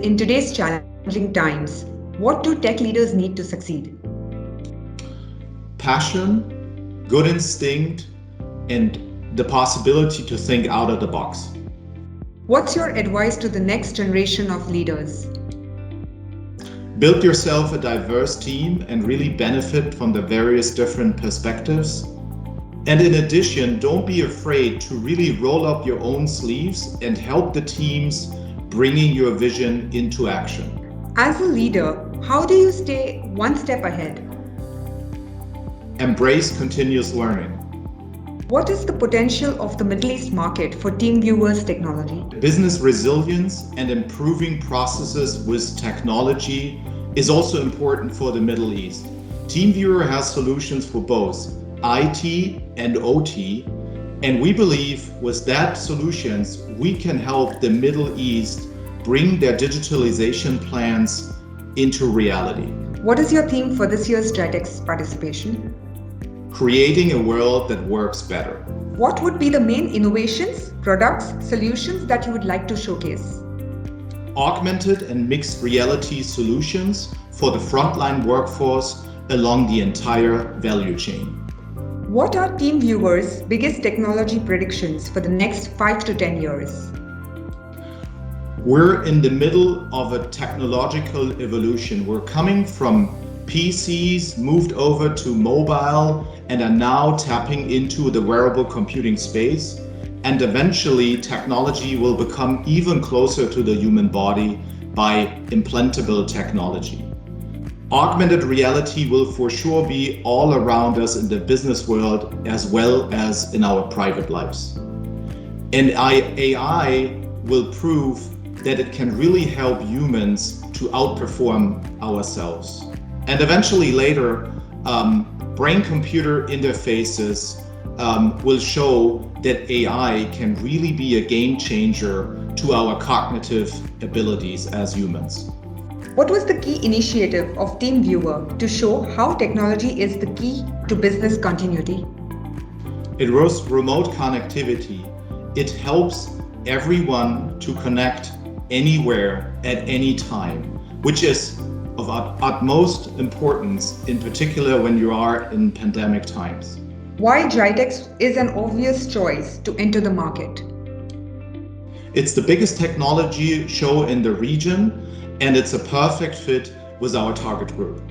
In today's challenging times, what do tech leaders need to succeed? Passion, good instinct, and the possibility to think out of the box. What's your advice to the next generation of leaders? Build yourself a diverse team and really benefit from the various different perspectives. And in addition, don't be afraid to really roll up your own sleeves and help the teams bringing your vision into action. As a leader, how do you stay one step ahead? Embrace continuous learning. What is the potential of the Middle East market for TeamViewer's technology? Business resilience and improving processes with technology is also important for the Middle East. TeamViewer has solutions for both IT and OT, and we believe with that solutions, we can help the Middle East bring their digitalization plans into reality. What is your theme for this year's GITEX participation? Creating a world that works better. What would be the main innovations, products, solutions that you would like to showcase? Augmented and mixed reality solutions for the frontline workforce along the entire value chain. What are TeamViewer's biggest technology predictions for the next 5 to 10 years? We're in the middle of a technological evolution. We're coming from PCs, moved over to mobile, and are now tapping into the wearable computing space. And eventually, technology will become even closer to the human body by implantable technology. Augmented reality will for sure be all around us in the business world as well as in our private lives. And AI will prove that it can really help humans to outperform ourselves. And eventually later, brain-computer interfaces will show that AI can really be a game changer to our cognitive abilities as humans. What was the key initiative of TeamViewer to show how technology is the key to business continuity? It was remote connectivity. It helps everyone to connect anywhere at any time, which is of utmost importance, in particular when you are in pandemic times. Why GITEX is an obvious choice to enter the market? It's the biggest technology show in the region, and it's a perfect fit with our target group.